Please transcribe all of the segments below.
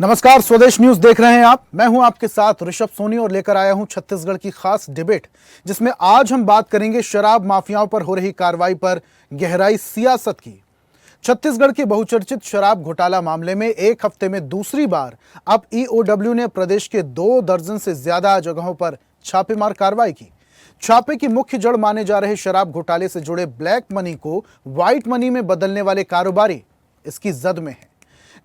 नमस्कार, स्वदेश न्यूज देख रहे हैं आप। मैं हूं आपके साथ ऋषभ सोनी और लेकर आया हूं छत्तीसगढ़ की खास डिबेट, जिसमें आज हम बात करेंगे शराब माफियाओं पर हो रही कार्रवाई पर गहराई सियासत की। छत्तीसगढ़ के बहुचर्चित शराब घोटाला मामले में एक हफ्ते में दूसरी बार अब ईओडब्ल्यू ने प्रदेश के 2 दर्जन से ज्यादा जगहों पर छापेमार कार्रवाई की। छापे की मुख्य जड़ माने जा रहे शराब घोटाले से जुड़े ब्लैक मनी को व्हाइट मनी में बदलने वाले कारोबारी इसकी जद में है।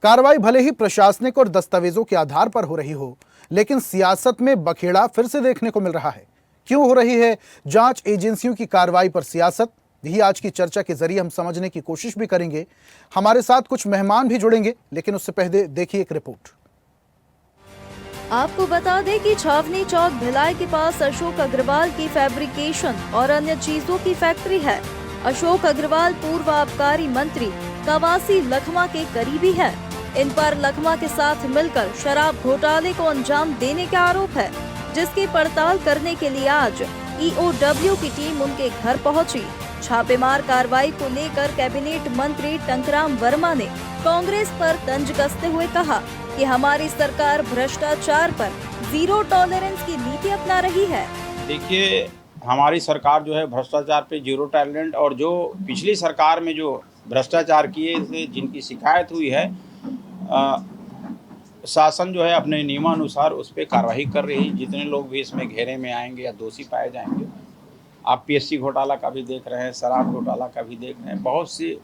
कार्रवाई भले ही प्रशासनिक और दस्तावेजों के आधार पर हो रही हो, लेकिन सियासत में बखेड़ा फिर से देखने को मिल रहा है। क्यों हो रही है जांच एजेंसियों की कार्रवाई पर सियासत? यही आज की चर्चा के जरिए हम समझने की कोशिश भी करेंगे। हमारे साथ कुछ मेहमान भी जुड़ेंगे, लेकिन उससे पहले देखिए एक रिपोर्ट। आपको बता दें कि छावनी चौक भिलाई के पास अशोक अग्रवाल की फैब्रिकेशन और अन्य चीजों की फैक्ट्री है। अशोक अग्रवाल पूर्व आबकारी मंत्री कवासी लखमा के करीबी है। इन पर लखमा के साथ मिलकर शराब घोटाले को अंजाम देने का आरोप है, जिसकी पड़ताल करने के लिए आज ईओडब्ल्यू की टीम उनके घर पहुंची। छापेमार कार्रवाई को लेकर कैबिनेट मंत्री टंकराम वर्मा ने कांग्रेस पर तंज कसते हुए कहा कि हमारी सरकार भ्रष्टाचार पर जीरो टॉलरेंस की नीति अपना रही है। देखिए, हमारी सरकार जो है भ्रष्टाचार पे जीरो टॉलरेंस, और जो पिछली सरकार में जो भ्रष्टाचार किए से जिनकी शिकायत हुई है, शासन जो है अपने नियमानुसार उस पर कार्रवाई कर रही है। जितने लोग भी इसमें घेरे में आएंगे या दोषी पाए जाएंगे, आप पीएससी घोटाला का भी देख रहे हैं, शराब घोटाला का भी देख रहे हैं, बहुत से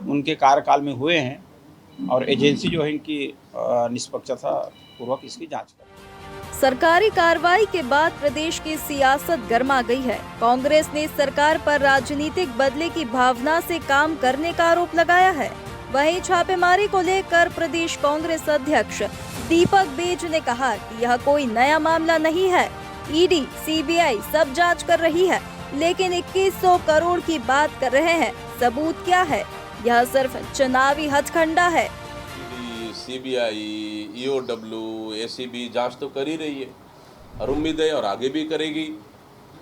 उनके कार्यकाल में हुए हैं और एजेंसी जो है इनकी निष्पक्षता पूर्वक इसकी जांच कर रही है। सरकारी कार्रवाई के बाद प्रदेश की सियासत गर्मा गई है। कांग्रेस ने सरकार पर राजनीतिक बदले की भावना से काम करने का आरोप लगाया है। वहीं छापेमारी को लेकर प्रदेश कांग्रेस अध्यक्ष दीपक बेज ने कहा कि यह कोई नया मामला नहीं है। ईडी, सीबीआई सब जांच कर रही है, लेकिन 2100 करोड़ की बात कर रहे हैं। सबूत क्या है? यह सिर्फ चुनावी हथकंडा है। सीबीआई, ईओडब्ल्यू, एसीबी जांच तो कर ही रही है और उम्मीद है और आगे भी करेगी।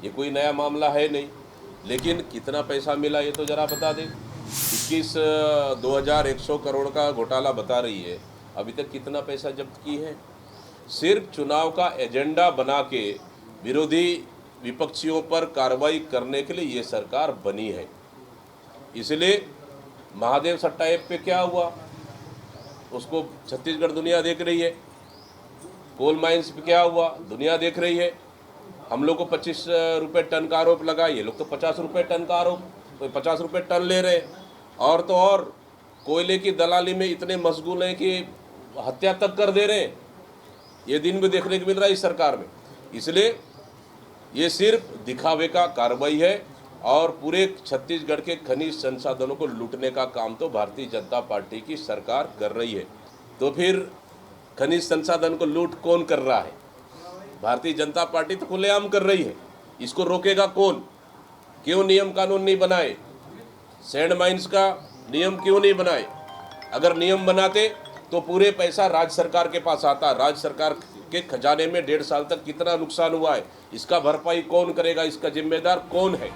ये कोई नया मामला है नहीं, लेकिन कितना पैसा मिला ये तो जरा बता दें। 2100 करोड़ का घोटाला बता रही है, अभी तक कितना पैसा जब्त की है? सिर्फ चुनाव का एजेंडा बना के विरोधी विपक्षियों पर कार्रवाई करने के लिए ये सरकार बनी है। इसलिए महादेव सट्टा ऐप पे क्या हुआ उसको छत्तीसगढ़ दुनिया देख रही है। कोल माइंस पे क्या हुआ दुनिया देख रही है। हम लोग को 25 रुपये टन का आरोप लगा, ये लोग तो 50 रुपये टन का आरोप, तो 50 रुपये टन ले रहे। और तो और कोयले की दलाली में इतने मशगूल हैं कि हत्या तक कर दे रहे हैं। ये दिन भी देखने को मिल रहा है इस सरकार में। इसलिए ये सिर्फ दिखावे का कार्रवाई है और पूरे छत्तीसगढ़ के खनिज संसाधनों को लूटने का काम तो भारतीय जनता पार्टी की सरकार कर रही है। तो फिर खनिज संसाधन को लूट कौन कर रहा है? भारतीय जनता पार्टी तो खुलेआम कर रही है। इसको रोकेगा कौन? क्यों नियम कानून नहीं बनाए? सैंड माइंस का नियम क्यों नहीं बनाए? अगर नियम बनाते तो पूरे पैसा राज्य सरकार के पास आता। राज्य सरकार के खजाने में 1.5 साल तक कितना नुकसान हुआ है, इसका भरपाई कौन करेगा? इसका जिम्मेदार कौन है?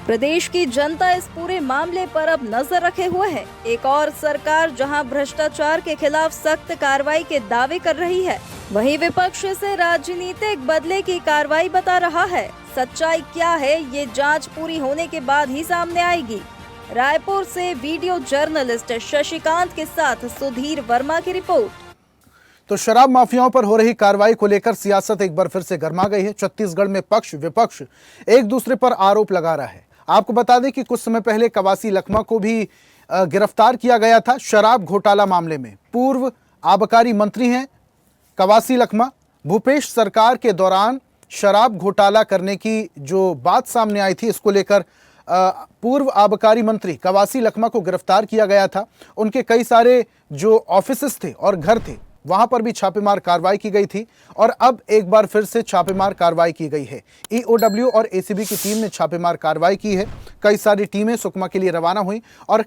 प्रदेश की जनता इस पूरे मामले पर अब नजर रखे हुए है। एक और सरकार जहां भ्रष्टाचार के खिलाफ सख्त कार्रवाई के दावे कर रही है, वहीं विपक्ष से राजनीतिक बदले की कार्रवाई बता रहा है। सच्चाई क्या है, ये जांच पूरी होने के बाद ही सामने आएगी। रायपुर से वीडियो जर्नलिस्ट शशिकांत के साथ सुधीर वर्मा की रिपोर्ट। तो शराब माफियाओं पर हो रही कार्रवाई को लेकर सियासत एक बार फिर से गर्मा गई है। छत्तीसगढ़ में पक्ष विपक्ष एक दूसरे पर आरोप लगा रहा है। आपको बता दें कि कुछ समय पहले कवासी लखमा को भी गिरफ्तार किया गया था शराब घोटाला मामले में। पूर्व आबकारी मंत्री हैं कवासी लखमा। भूपेश सरकार के दौरान शराब घोटाला करने की जो बात सामने आई थी, इसको लेकर पूर्व आबकारी मंत्री कवासी लखमा को गिरफ्तार किया गया था। उनके कई सारे जो ऑफिसेस थे और घर थे, वहां पर भी छापेमार कार्रवाई की गई थी और अब एक बार फिर से छापेमार कार्रवाई की गई है। ईओडब्ल्यू और एसीबी की टीम ने छापेमार कार्रवाई की है। कई सारी टीमें सुकमा के लिए रवाना हुई और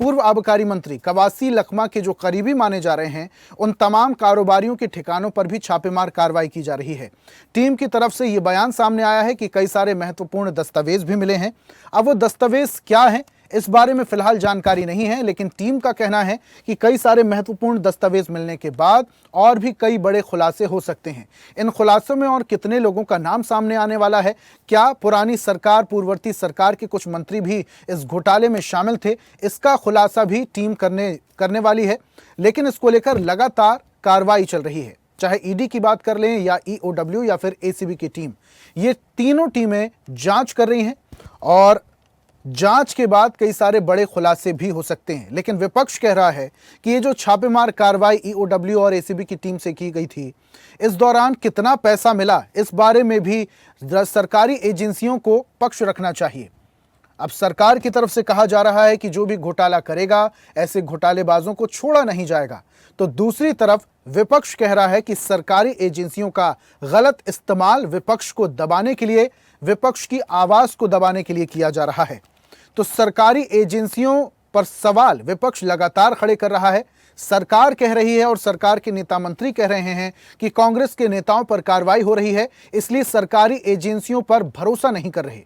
पूर्व आबकारी मंत्री कवासी लखमा के जो करीबी माने जा रहे हैं, उन तमाम कारोबारियों के ठिकानों पर भी छापेमार कार्रवाई की जा रही है। टीम की तरफ से यह बयान सामने आया है कि कई सारे महत्वपूर्ण दस्तावेज भी मिले हैं। अब वो दस्तावेज क्या हैं, इस बारे में फिलहाल जानकारी नहीं है, लेकिन टीम का कहना है कि कई सारे महत्वपूर्ण दस्तावेज मिलने के बाद और भी कई बड़े खुलासे हो सकते हैं। इन खुलासों में और कितने लोगों का नाम सामने आने वाला है, क्या पुरानी सरकार, पूर्ववर्ती सरकार के कुछ मंत्री भी इस घोटाले में शामिल थे, इसका खुलासा भी टीम करने वाली है। लेकिन इसको लेकर लगातार कार्रवाई चल रही है, चाहे ईडी की बात कर लें या ईओडब्ल्यू या फिर एसीबी की टीम। ये तीनों टीमें जांच कर रही हैं और जांच के बाद कई सारे बड़े खुलासे भी हो सकते हैं। लेकिन विपक्ष कह रहा है कि ये जो छापेमार कार्रवाई ईओडब्ल्यू और एसीबी की टीम से की गई थी, इस दौरान कितना पैसा मिला, इस बारे में भी सरकारी एजेंसियों को पक्ष रखना चाहिए। अब सरकार की तरफ से कहा जा रहा है कि जो भी घोटाला करेगा, ऐसे घोटालेबाजों को छोड़ा नहीं जाएगा। तो दूसरी तरफ विपक्ष कह रहा है कि सरकारी एजेंसियों का गलत इस्तेमाल विपक्ष को दबाने के लिए, विपक्ष की आवाज को दबाने के लिए किया जा रहा है। तो सरकारी एजेंसियों पर सवाल विपक्ष लगातार खड़े कर रहा है। सरकार कह रही है और सरकार के नेता मंत्री कह रहे हैं कि कांग्रेस के नेताओं पर कार्रवाई हो रही है, इसलिए सरकारी एजेंसियों पर भरोसा नहीं कर रहे।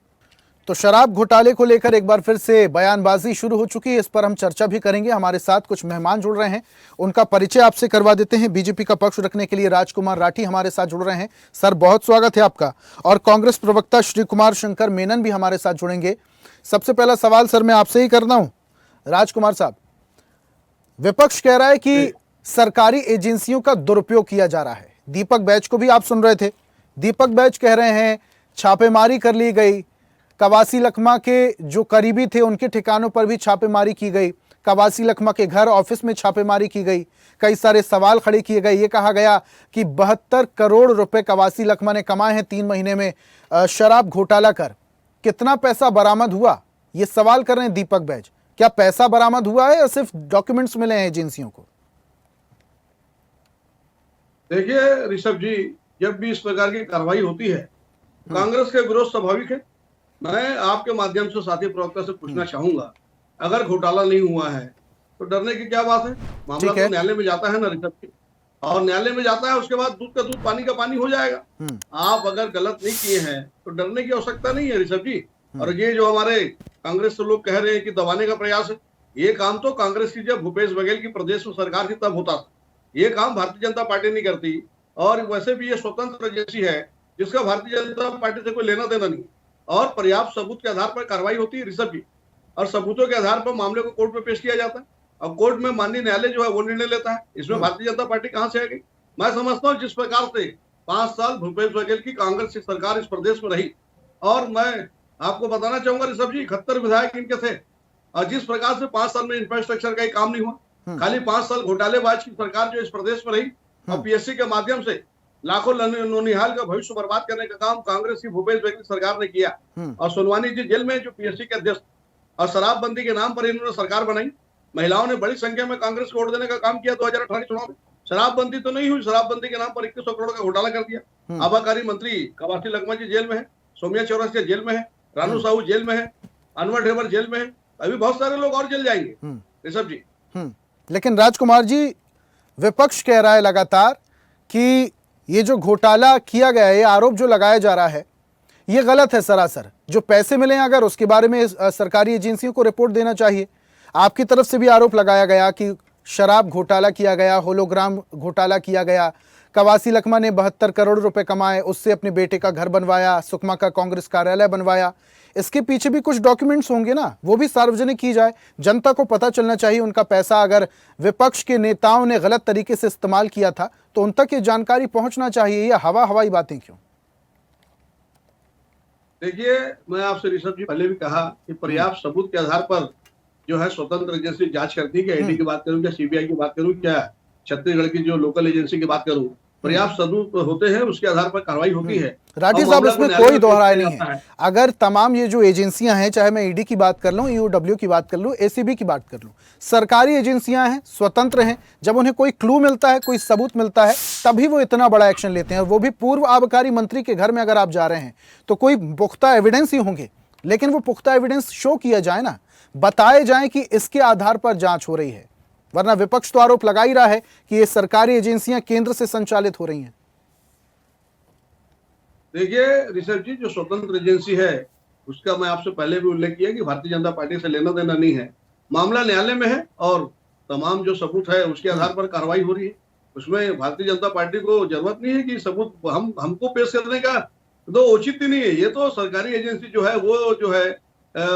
तो शराब घोटाले को लेकर एक बार फिर से बयानबाजी शुरू हो चुकी है, इस पर हम चर्चा भी करेंगे। हमारे साथ कुछ मेहमान जुड़ रहे हैं, उनका परिचय आपसे करवा देते हैं। बीजेपी का पक्ष रखने के लिए राजकुमार राठी हमारे साथ जुड़ रहे हैं। सर, बहुत स्वागत है आपका। और कांग्रेस प्रवक्ता श्री कुमार शंकर मेनन भी हमारे साथ जुड़ेंगे। सबसे पहला सवाल सर मैं आपसे ही करना हूं। राजकुमार साहब, विपक्ष कह रहा है कि सरकारी एजेंसियों का दुरुपयोग किया जा रहा है। दीपक बैज को भी आप सुन रहे थे, दीपक बैज कह रहे हैं छापेमारी कर ली गई, कवासी लखमा के जो करीबी थे उनके ठिकानों पर भी छापेमारी की गई, कवासी लखमा के घर ऑफिस में छापेमारी की गई, कई सारे सवाल खड़े किए गए। ये कहा गया कि 72 करोड़ रुपए कवासी लखमा ने कमाए हैं 3 महीने में शराब घोटाला कर। कितना पैसा बरामद हुआ, ये सवाल कर रहे हैं दीपक बैज। क्या पैसा बरामद हुआ है या सिर्फ डॉक्यूमेंट्स मिले हैं एजेंसियों को? देखिए ऋषभ जी, जब भी इस प्रकार की कार्रवाई होती है, कांग्रेस का विरोध स्वाभाविक है। मैं आपके माध्यम से साथी प्रवक्ता से पूछना चाहूंगा, अगर घोटाला नहीं हुआ है तो डरने की क्या बात है? मामला तो न्यायालय में जाता है ना ऋषभ जी, और न्यायालय में जाता है, उसके बाद दूध का दूध पानी का पानी हो जाएगा। आप अगर गलत नहीं किए हैं तो डरने की आवश्यकता नहीं है ऋषभ जी। और ये जो हमारे कांग्रेस से लोग कह रहे हैं कि दबाने का प्रयास है, ये काम तो कांग्रेस की जब भूपेश बघेल की प्रदेश में सरकार थी तब होता था। ये काम भारतीय जनता पार्टी नहीं करती। और वैसे भी ये स्वतंत्र एजेंसी है जिसका भारतीय जनता पार्टी से कोई लेना देना नहीं, और पर्याप्त सबूत के आधार पर कार्रवाई होती है ऋषभ जी, और सबूतों के आधार पर मामले को कोर्ट में पेश किया जाता है, और कोर्ट में माननीय न्यायालय जो है वो निर्णय लेता है। इसमें भारतीय जनता पार्टी कहां से आ गई? मैं समझता हूँ जिस प्रकार से 5 साल भूपेश बघेल की कांग्रेस की सरकार इस प्रदेश में रही, और मैं आपको बताना चाहूंगा ऋषभ जी, 71 विधायक इनके थे, और जिस प्रकार से 5 साल में इंफ्रास्ट्रक्चर का ही काम नहीं हुआ, खाली 5 साल घोटालेबाज की सरकार जो इस प्रदेश में रही, और पीएससी के माध्यम से लाखों नौनिहाल का भविष्य बर्बाद करने का काम कांग्रेस की भूपेश बघेल सरकार ने किया। और सोनवानी जी जेल में जो पीएससी के अध्यक्ष, और शराबबंदी के नाम पर इन्होंने सरकार बनाई। महिलाओं ने बड़ी संख्या में कांग्रेस को वोट देने का काम किया 2018 चुनाव में। शराबबंदी तो नहीं हुई, शराबबंदी के नाम पर 2100 करोड़ का घोटाला कर दिया। आबाकारी मंत्री कवासी लखमा जी जेल में है, सौम्या चौरसिया जेल में है, रानू साहू जेल में है, अनवर ढेबर जेल में है, अभी बहुत सारे लोग और जेल जाएंगे ऋषभ जी। लेकिन राजकुमार जी, विपक्ष कह रहा है लगातार कि ये जो घोटाला किया गया है, ये आरोप जो लगाया जा रहा है, ये गलत है सरासर। जो पैसे मिले हैं अगर उसके बारे में सरकारी एजेंसियों को रिपोर्ट देना चाहिए। आपकी तरफ से भी आरोप लगाया गया कि शराब घोटाला किया गया, होलोग्राम घोटाला किया गया, कवासी लखमा ने 72 करोड़ रुपए कमाए, उससे अपने बेटे का घर बनवाया, सुकमा का कांग्रेस कार्यालय बनवाया। इसके पीछे भी कुछ डॉक्यूमेंट्स होंगे ना, वो भी सार्वजनिक की जाए, जनता को पता चलना चाहिए उनका पैसा अगर विपक्ष के नेताओं ने गलत तरीके से इस्तेमाल किया था तो उन तक ये जानकारी पहुंचना चाहिए। ये हवाई बातें क्यों? देखिए, मैं आपसे ऋषभ जी पहले भी कहा कि पर्याप्त सबूत के आधार पर जो है स्वतंत्र एजेंसी जांच करती है। ईडी की बात करूं, क्या सीबीआई की बात करूं, क्या छत्तीसगढ़ की जो लोकल एजेंसी की बात करूं, पर्याप्त सबूत होते हैं, उसके आधार पर कार्रवाई होती है। राठी साहब, इसमें कोई दोहराए नहीं है। अगर तमाम ये जो एजेंसियां हैं, चाहे मैं ईडी की बात कर लूं, ईओडब्ल्यू की बात कर लूं, एसीबी की बात कर लूं, सरकारी एजेंसियां हैं, स्वतंत्र हैं। जब उन्हें कोई क्लू मिलता है, कोई सबूत मिलता है, तभी वो इतना बड़ा एक्शन लेते हैं। और वो भी पूर्व आबकारी मंत्री के घर में अगर आप जा रहे हैं तो कोई पुख्ता एविडेंस ही होंगे, लेकिन वो पुख्ता एविडेंस शो किया जाए ना, बताए जाए कि इसके आधार पर जांच हो रही है। वरना विपक्ष तो आरोप लगा ही रहा है कि ये सरकारी एजेंसियां केंद्र से संचालित हो रही हैं। देखिए ऋषभ जी, जो स्वतंत्र एजेंसी है उसका मैं आपसे पहले भी उल्लेख किया कि भारतीय जनता पार्टी से लेना देना नहीं है। मामला न्यायालय में है और तमाम जो सबूत है उसके आधार पर कार्रवाई हो रही है। उसमें भारतीय जनता पार्टी को जरूरत नहीं है कि सबूत हमको पेश करने का तो उचित ही नहीं है। ये तो सरकारी एजेंसी जो है वो जो है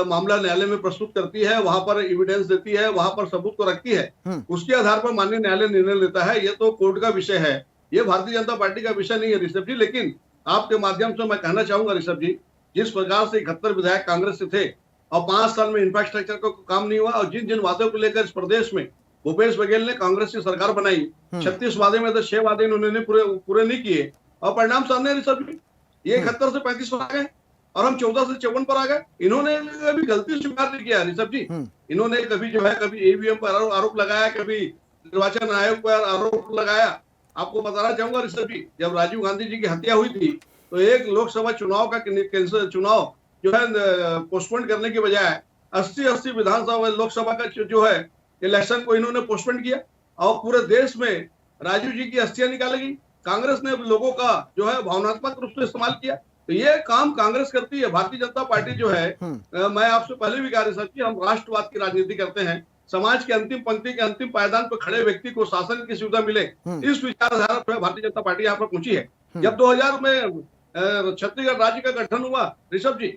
मामला न्यायालय में प्रस्तुत करती है, वहां पर एविडेंस देती है, वहां पर सबूत को रखती है, उसके आधार पर माननीय न्यायालय निर्णय लेता है। ये तो कोर्ट का विषय है, ये भारतीय जनता पार्टी का विषय नहीं है ऋषभ जी। लेकिन आपके माध्यम से मैं कहना चाहूंगा ऋषभ जी, जिस प्रकार से 71 विधायक कांग्रेस से थे और 5 साल में इंफ्रास्ट्रक्चर का काम नहीं हुआ और जिन जिन वादों को लेकर इस प्रदेश में भूपेश बघेल ने कांग्रेस की सरकार बनाई, 36 वादे में से 6 वादे इन्होंने पूरे नहीं किए और परिणाम सामने ऋषभ जी, ये 71 से 35 पर आ गए और हम 14 से 54 पर आ गए। इन्होंने कभी गलती स्वीकार नहीं किया ऋषभ जी। इन्होंने कभी जो है कभी ईवीएम पर आरोप लगाया, कभी निर्वाचन आयोग पर आरोप लगाया। आपको बताना चाहूंगा ऋषभ जी, जब राजीव गांधी जी की हत्या हुई थी तो एक लोकसभा चुनाव का कैंसिल चुनाव जो है पोस्टपोन करने के बजाय 80 विधानसभा लोकसभा का जो है इलेक्शन को इन्होंने पोस्टपोन किया और पूरे देश में राजीव जी की अस्थियां निकाली गई। कांग्रेस ने लोगों का जो है भावनात्मक रूप से इस्तेमाल किया। तो ये काम कांग्रेस करती है। भारतीय जनता पार्टी जो है मैं आपसे पहले भी कहा ऋषभ जी, हम राष्ट्रवाद की राजनीति करते हैं। समाज के अंतिम पंक्ति के अंतिम पायदान पर खड़े व्यक्ति को शासन की सुविधा मिले, इस विचारधारा पर भारतीय जनता पार्टी यहाँ पर पहुंची है। जब 2000 में छत्तीसगढ़ राज्य का गठन हुआ ऋषभ जी,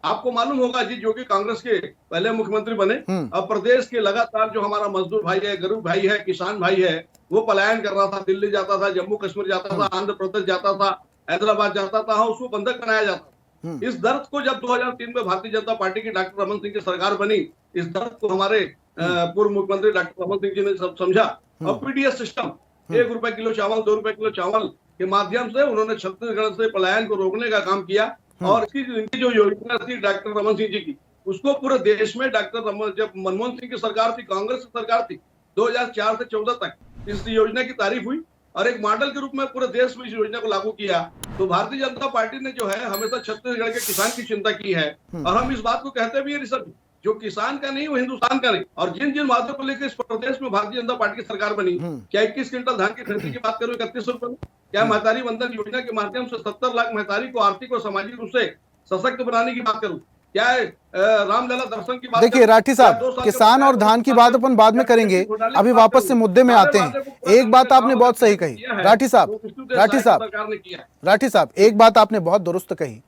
आपको मालूम होगा जी, जो कि कांग्रेस के पहले मुख्यमंत्री बने। अब प्रदेश के लगातार जो हमारा मजदूर भाई है, गरीब भाई है, किसान भाई है, वो पलायन कर रहा था, दिल्ली जाता था, जम्मू कश्मीर जाता था, आंध्र प्रदेश जाता था, हैदराबाद जाता था, उसको बंधक बनाया जाता। इस दर्द को जब 2003 में भारतीय जनता पार्टी की डॉक्टर रमन सिंह की सरकार बनी, इस दर्द को हमारे पूर्व मुख्यमंत्री डॉक्टर रमन सिंह जी ने सब समझा और पीडीएस सिस्टम, 1 रुपए किलो चावल, 2 रुपए किलो चावल के माध्यम से उन्होंने छत्तीसगढ़ से पलायन को रोकने का काम किया। और इनकी जो योजना थी डॉक्टर रमन सिंह जी की, उसको पूरे देश में जब मनमोहन सिंह की सरकार थी, कांग्रेस की सरकार थी, 2004 से 14 तक इस योजना की तारीफ हुई और एक मॉडल के रूप में पूरे देश में इस योजना को लागू किया। तो भारतीय जनता पार्टी ने जो है हमेशा छत्तीसगढ़ के किसान की चिंता की है और हम इस बात को कहते भी है ऋषभ, जो किसान का नहीं वो हिंदुस्तान का नहीं। और जिन जिन वादों को लेकर इस प्रदेश में भारतीय जनता पार्टी की सरकार बनी, क्या 21 क्विंटल धान की खरीदी की बात करूं 31 रुपए में, क्या महतारी वंदन योजना के माध्यम से 70 लाख महतारी को आर्थिक और सामाजिक रूप से सशक्त बनाने की बात करूं, क्या रामलला दर्शन की बात। देखिए राठी साहब, किसान और धान की बात अपन बाद में करेंगे, अभी वापस से मुद्दे में आते हैं। एक बात आपने बहुत सही कही राठी साहब, राठी साहब एक बात आपने बहुत दुरुस्त कही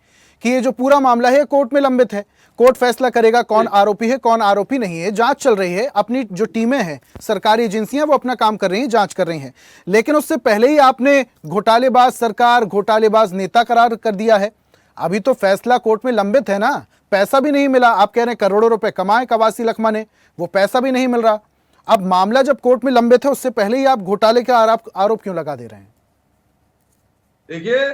कि ये जो पूरा मामला है कोर्ट में लंबित है, कोर्ट फैसला करेगा कौन आरोपी है कौन आरोपी नहीं है। जांच चल रही है, अपनी जो टीमें हैं, सरकारी एजेंसियां वो अपना काम कर रही हैं, जांच कर रही हैं। लेकिन उससे पहले ही आपने घोटालेबाज सरकार, घोटालेबाज नेता करार कर दिया है। अभी तो फैसला कोर्ट में लंबित है ना, पैसा भी नहीं मिला। आप कह रहे हैं करोड़ों रुपए कमाए कवासी लखमा ने, वो पैसा भी नहीं मिल रहा। अब मामला जब कोर्ट में लंबित है, उससे पहले ही आप घोटाले का आरोप क्यों लगा दे रहे हैं? देखिए,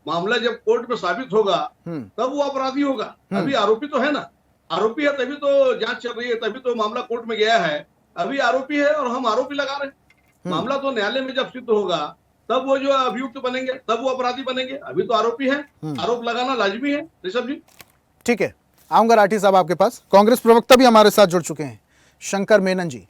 मामला जब कोर्ट में साबित होगा तब वो अपराधी होगा। अभी आरोपी तो है ना, आरोपी है तभी तो जांच चल रही है, तभी तो मामला कोर्ट में गया है। अभी आरोपी है और हम आरोपी लगा रहे हैं। मामला तो न्यायालय में जब सिद्ध होगा तब वो जो अभियुक्त बनेंगे, तब वो अपराधी बनेंगे। अभी तो आरोपी है, आरोप लगाना लाजमी है ऋषभ जी। ठीक है, आऊंगा राठी साहब आपके पास। कांग्रेस प्रवक्ता भी हमारे साथ जुड़ चुके हैं, शंकर मेनन जी।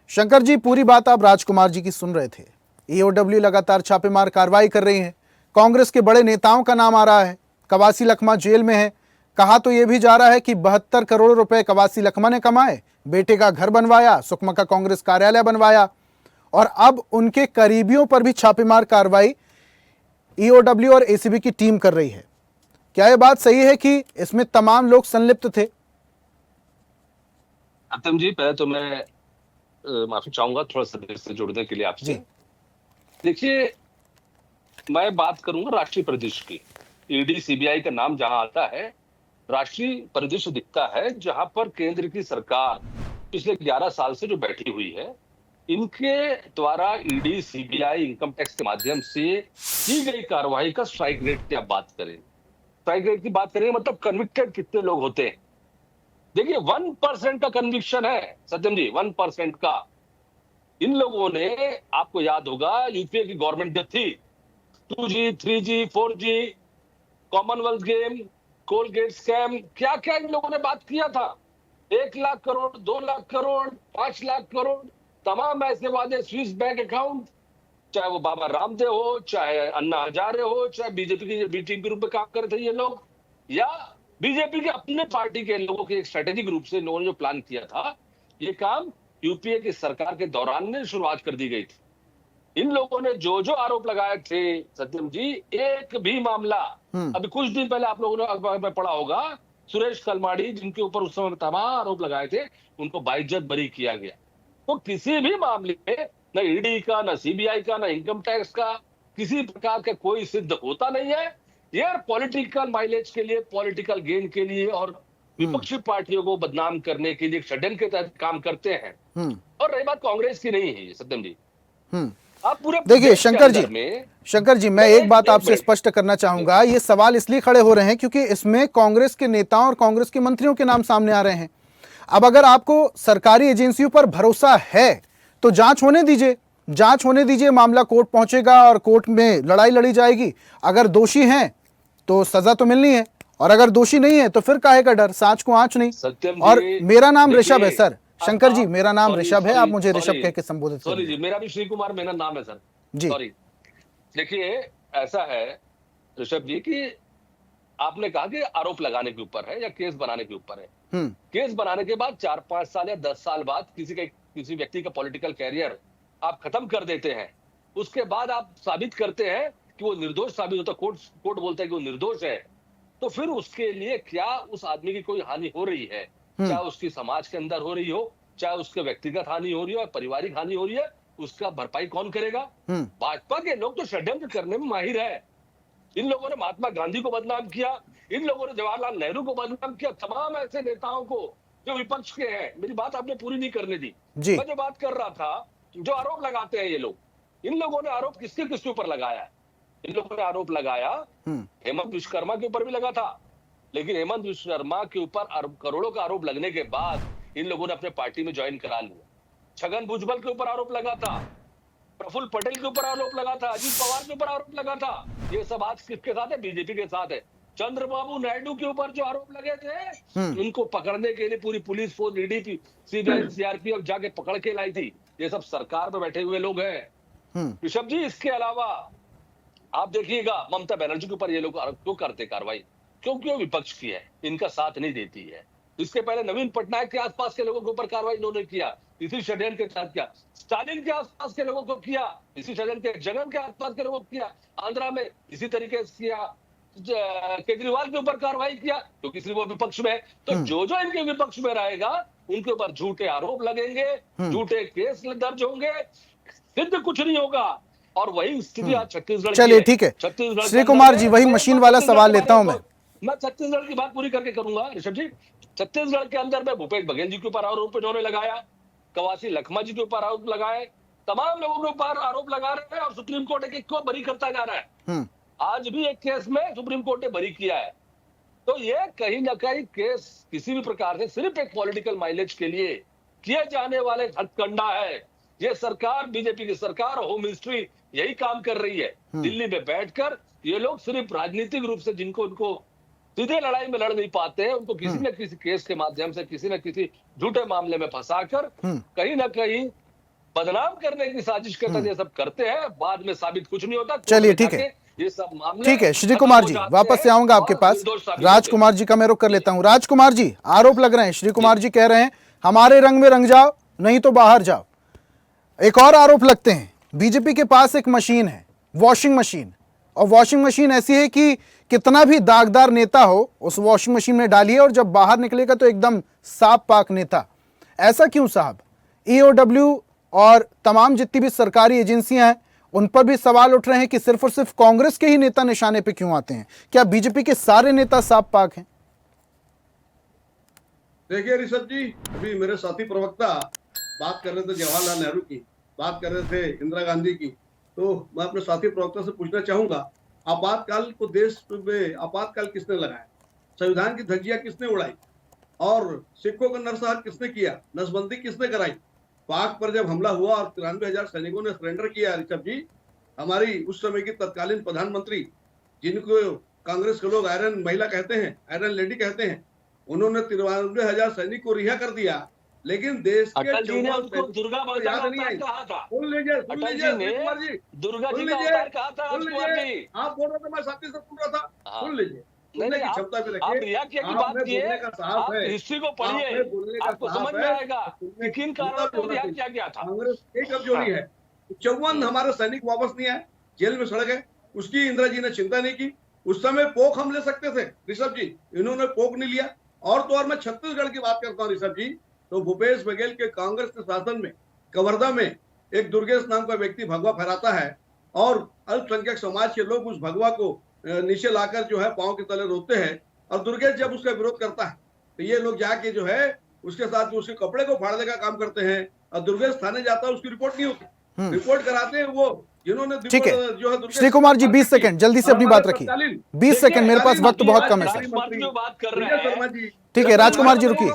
शंकर जी, पूरी बात आप राजकुमार जी की सुन रहे थे। ईओडब्ल्यू लगातार छापेमार कार्रवाई कर रही है, कांग्रेस के बड़े नेताओं का नाम आ रहा है। कवासी लखमा जेल में है। कहा तो यह भी जा रहा है कि 72 करोड़ रुपए कवासी लखमा ने कमाए, बेटे का घर बनवाया, सुकमा का कांग्रेस कार्यालय बनवाया और अब उनके करीबियों पर भी छापेमार कार्रवाई ईओडब्ल्यू और एसीबी की टीम कर रही है। क्या यह बात सही है कि इसमें तमाम लोग संलिप्त थे? आतम जी, पहले तो मैं माफी चाहूंगा थोड़ा सा देर से जुड़ने के लिए आपसे। देखिए, मैं बात करूंगा राष्ट्रीय परिदृश्य की। ईडी सीबीआई का नाम जहां आता है, राष्ट्रीय परिदृश्य दिखता है जहां पर केंद्र की सरकार पिछले 11 साल से जो बैठी हुई है, इनके द्वारा ईडी सीबीआई इनकम टैक्स के माध्यम से की गई कार्रवाई का स्ट्राइक रेट की आप बात करें, स्ट्राइक रेट की बात करें मतलब कन्विक्टेड कितने लोग होते हैं। देखिए 1% का कन्विक्शन है सत्यम जी, 1% का। इन लोगों ने, आपको याद होगा यूपीए की गवर्नमेंट जब थी, 2G, 3G, 4G, Commonwealth game, Colgate scam, क्या क्या इन लोगों ने बात किया था। 1 लाख करोड़, 2 लाख करोड़, 5 लाख करोड़, तमाम ऐसे वादे, स्विस बैंक अकाउंट, चाहे वो बाबा रामदेव हो, चाहे अन्ना हजारे हो, चाहे बीजेपी की बी टीम के रूप में काम कर रहे थे ये लोग, या बीजेपी के अपने पार्टी के लोगों के एक स्ट्रेटेजिक रूप से इन्होंने जो प्लान किया था, ये काम यूपीए की सरकार के दौरान में शुरुआत कर दी गई थी। इन लोगों ने जो जो आरोप लगाए थे सत्यम जी, एक भी मामला, अभी कुछ दिन पहले आप लोगों ने अखबार में पढ़ा होगा, सुरेश कलमाड़ी जिनके ऊपर उस समय तमाम आरोप लगाए थे, उनको बाइज्जत बरी किया गया। तो किसी भी मामले में न ईडी का, न सीबीआई का, न इनकम टैक्स का किसी प्रकार का कोई सिद्ध होता नहीं है। ये पॉलिटिकल माइलेज के लिए, पॉलिटिकल गेन के लिए और विपक्षी पार्टियों को बदनाम करने के लिए षड्यंत्र के तहत काम करते हैं। और रही बात कांग्रेस की नहीं है सत्यम जी, आप पूरे देखिए शंकर जी मैं एक बात आपसे स्पष्ट करना चाहूंगा। ये सवाल इसलिए खड़े हो रहे हैं क्योंकि इसमें कांग्रेस के नेताओं और कांग्रेस के मंत्रियों के नाम सामने आ रहे हैं। अब अगर आपको सरकारी एजेंसियों पर भरोसा है तो जांच होने दीजिए, जांच होने दीजिए, मामला कोर्ट पहुंचेगा और कोर्ट में लड़ाई लड़ी जाएगी। अगर दोषी हैं तो सजा तो मिलनी है, और अगर दोषी नहीं है तो फिर काहे का डर, सांच को आंच नहीं। और मेरा नाम ऋषभ है सर, शंकर जी मेरा नाम ऋषभ है, आप मुझे ऋषभ कह के संबोधित करिए। सॉरी जी, मेरा भी श्री कुमार मेरा नाम है सर जी। सॉरी। देखिए ऐसा है ऋषभ जी कि आपने कहा कि आरोप लगाने के ऊपर है या केस बनाने के ऊपर है। केस बनाने के बाद 4-5 साल या 10 साल बाद किसी व्यक्ति का पॉलिटिकल कैरियर आप खत्म कर देते हैं। उसके बाद आप साबित करते हैं कि वो निर्दोष साबित होता, कोर्ट बोलता है कि वो निर्दोष है, तो फिर उसके लिए क्या उस आदमी की कोई हानि हो रही है, चाहे उसकी समाज के अंदर हो रही हो, चाहे उसके व्यक्तिगत हानि हो रही हो, पारिवारिक हानि हो रही है, उसका भरपाई कौन करेगा? भाजपा के लोग तो षड्यंत्र करने में माहिर है। इन लोगों ने महात्मा गांधी को बदनाम किया, इन लोगों ने जवाहरलाल नेहरू को बदनाम किया, तमाम ऐसे नेताओं को जो विपक्ष के हैं। मेरी बात आपने पूरी नहीं करने दी। मैं जो बात कर रहा था, जो आरोप लगाते हैं ये लोग, इन लोगों ने आरोप किसके ऊपर लगाया? इन लोगों ने आरोप लगाया हेमंत विश्वकर्मा के ऊपर भी लगा था, लेकिन हेमंत विश्वकर्मा के ऊपर करोड़ों का आरोप लगने के बाद इन लोगों ने अपने पार्टी में ज्वाइन करा लिया। छगन भुजबल के ऊपर आरोप लगा था, प्रफुल्ल पटेल के ऊपर आरोप लगा था, अजीत पवार के ऊपर आरोप लगा था। ये सब आज किसके साथ है? बीजेपी के साथ है। चंद्रबाबू नायडू के ऊपर जो आरोप लगे थे, उनको पकड़ने के लिए पूरी police force, ED, CBI, CRPF जाके पकड़ के लाई थी। ये सब सरकार में बैठे हुए लोग हैं ऋषभ जी। इसके अलावा आप देखिएगा ममता बनर्जी के ऊपर ये लोग क्यों करते कार्रवाई? क्योंकि वो विपक्ष की है, इनका साथ नहीं देती है। इसके पहले नवीन पटनायक के आसपास के लोगों के ऊपर कार्रवाई इन्होंने किया, इसी षड्यंत्र के साथ किया। स्टालिन के आसपास के लोगों को किया, इसी षड्यंत्र के। जगन के आसपास के लोगों को किया, आंध्रा में इसी तरीके से किया। केजरीवाल के ऊपर कार्रवाई किया क्योंकि सिर्फ वो विपक्ष में है। तो जो जो इनके विपक्ष में रहेगा उनके ऊपर झूठे आरोप लगेंगे, झूठे केस दर्ज होंगे, सिद्ध कुछ नहीं होगा। और वही स्थिति आज छत्तीसगढ़। चलिए ठीक है छत्तीसगढ़ श्री कुमार जी, वही मशीन वाला सवाल लेता हूं मैं छत्तीसगढ़ की बात पूरी करके करूंगा ऋषभ जी। छत्तीसगढ़ के अंदर में भूपेश बघेल जी के ऊपर आरोप इन्होंने लगाया, कवासी लखमा जी के ऊपर आरोप लगाए, तमाम लोगों के ऊपर आरोप लगा रहे हैं और सुप्रीम कोर्ट एक को बरी करता जा रहा है। आज भी एक केस में सुप्रीम कोर्ट ने बरी किया है। तो ये कहीं ना कहीं केस किसी भी प्रकार से सिर्फ एक पॉलिटिकल माइलेज के लिए किए जाने वाले हथकंडा है। ये सरकार, बीजेपी की सरकार, होम मिनिस्ट्री यही काम कर रही है। दिल्ली में बैठकर ये लोग सिर्फ राजनीतिक रूप से जिनको उनको सीधे लड़ाई में लड़ नहीं पाते हैं, उनको किसी न किसी केस के माध्यम से, किसी न किसी झूठे मामले में फंसाकर कहीं ना कहीं बदनाम करने की साजिश के तहत ये सब करते हैं। बाद में साबित कुछ नहीं होता। चलिए ठीक है, ये सब मामले ठीक है श्री कुमार जी, वापस से आऊंगा आपके पास। राजकुमार जी का मैं रुख कर लेता हूं। राजकुमार जी, आरोप लग रहे हैं, श्री कुमार जी कह रहे हैं हमारे रंग में रंग जाओ नहीं तो बाहर जाओ। एक और आरोप लगते हैं, बीजेपी के पास एक मशीन है, वॉशिंग मशीन, और वॉशिंग मशीन ऐसी है कि कितना भी दागदार नेता हो उस वॉशिंग मशीन में डालिए और जब बाहर निकलेगा तो एकदम साफ पाक नेता। ऐसा क्यों साहब? ईओडब्ल्यू और तमाम जितनी भी सरकारी एजेंसियां हैं उन पर भी सवाल उठ रहे हैं कि सिर्फ और सिर्फ कांग्रेस के ही नेता निशाने पे क्यों आते हैं? क्या बीजेपी के सारे नेता साफ पाक हैं? देखिए ऋषभ जी, अभी मेरे साथी प्रवक्ता बात कर रहे थे जवाहरलाल नेहरू की, बात कर रहे थे इंदिरा गांधी की, तो मैं अपने साथी प्रवक्ता से पूछना चाहूंगा, आपातकाल को देश में आपातकाल किसने लगाया? संविधान की धज्जियां किसने उड़ाई? और सिखों का नरसंहार किसने किया? नसबंदी किसने कराई? पाक पर जब हमला हुआ और 93,000 सैनिकों ने सरेंडर किया ऋषभ जी, हमारी उस समय की तत्कालीन प्रधानमंत्री, जिनको कांग्रेस के लोग आयरन महिला कहते हैं, आयरन लेडी कहते हैं, उन्होंने 93,000 सैनिक को रिहा कर दिया। लेकिन देश के अटल जी ने उनको दुर्गा याद नहीं आई कहा था। सुन लीजिए दुर्गा जी का अवतार कहा था। आप बोल रहे थे, मैं साथी से सुन रहा था। सुन लीजिए, बोलने की आप क्षमता भी आप रखिए। रिया किया की आप बात में किए, बोलने का साहस आप है, हिस्ट्री को आप पढ़िए, में बोलने का आपको समझ साहस में है, आएगा कि किन कारणों पर रिहा किया गया था। कांग्रेस एक कमजोरी है, 54 हमारे सैनिक वापस नहीं आए, जेल में सड़ गए, उसकी इंदिरा जी ने चिंता नहीं की। उस समय पोख हम ले सकते थे ऋषभ जी, इन्होंने पोख नहीं लिया। और तो और मैं छत्तीसगढ़ की बात करता हूँ ऋषभ जी, तो भूपेश बघेल के कांग्रेस के शासन में कवर्धा में एक दुर्गेश नाम का व्यक्ति भगवा फहराता है और अल्पसंख्यक समाज के लोग उस भगवा को नीचे लाकर जो है पांव के तले रोते हैं, और दुर्गेश जब उसका विरोध करता है तो ये लोग जाके जो है उसके साथ जो उसके कपड़े को फाड़ने का काम करते हैं, और दुर्गेश थाने जाता है, उसकी रिपोर्ट नहीं होती, रिपोर्ट कराते हैं वो जिन्होंने ठीक है जो है श्री कुमार जी 20 सेकंड जल्दी से अपनी बात रखिए, 20 सेकंड, मेरे पास वक्त बहुत कम है सर। जो बात कर रहे हैं, ठीक है राजकुमार जी रुकिए,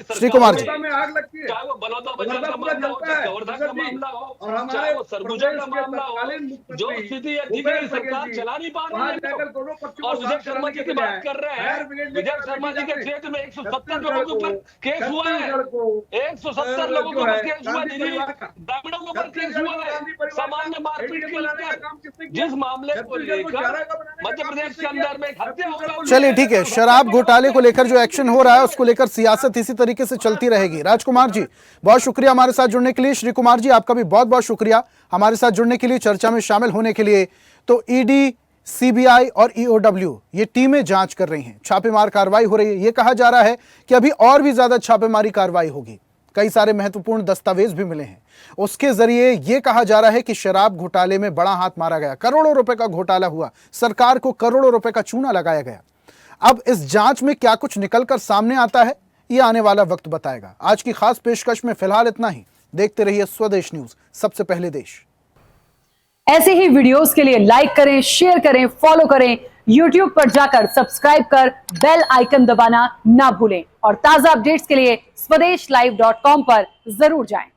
श्री कुमार जी में आग लगती है, चाहे वो बलौदा बाजार का पूरा मामला हो, जलता है, चाहे कवर्धा का मामला हो, और हमारे चाहे वो सरगुजा का प्रदेश के मामला हो, तत्कालीन जो मुख्यमंत्री स्थिति है ठीक है, सरकार चला नहीं पा रही वहां है जाकर दोनों पक्षों और को विजय साथ शर्मा कराने जी के की बजाय बात कर रहे फायर हैं, ब्रिगेड विजय लेकर शर्मा जी के बैठे क्षेत्र में 170 छत्तीसगढ़ लोगों के ऊपर केस हुआ है, छत्तीसगढ़ को 170 लोगों के जो ऊपर है केस हुआ, गांधी परिवार का, ग्रामीणों के ऊपर केस छत्तीसगढ़ हुआ को है, गांधी परिवार सामान्य का मारपीट ATM के बनाने का लेकर काम किसने किया? जिस मामले को छत्तीसगढ़ को लेकर चारा का बनाने का मध्य काम प्रदेश किसने के किया? अंदर में एक हत्या हो गई। चलिए ठीक है, शराब घोटाले को लेकर जो एक्शन हो रहा है उसको लेकर सियासत इसी तरीके से चलती रहेगी। राजकुमार जी बहुत शुक्रिया हमारे साथ जुड़ने के लिए, श्री कुमार जी आपका भी बहुत बहुत शुक्रिया हमारे साथ जुड़ने के लिए, चर्चा में शामिल होने के लिए। तो ईडी, सीबीआई और ईओडब्ल्यू ये टीमें जांच कर रही हैं, छापेमार कार्रवाई हो रही है। ये कहा जा रहा है कि अभी और भी ज्यादा छापेमारी कार्रवाई होगी, कई सारे महत्वपूर्ण दस्तावेज भी मिले हैं। उसके जरिए यह कहा जा रहा है कि शराब घोटाले में बड़ा हाथ मारा गया, करोड़ों रुपए का घोटाला हुआ, सरकार को करोड़ों रुपए का चूना लगाया गया। अब इस जांच में क्या कुछ निकलकर सामने आता है ये आने वाला वक्त बताएगा। आज की खास पेशकश में फिलहाल इतना ही। देखते रहिए स्वदेश न्यूज, सबसे पहले देश। ऐसे ही वीडियोस के लिए लाइक करें, शेयर करें, फॉलो करें, YouTube पर जाकर सब्सक्राइब कर बेल आइकन दबाना ना भूलें और ताजा अपडेट्स के लिए स्वदेशलाइव.com पर जरूर जाएं।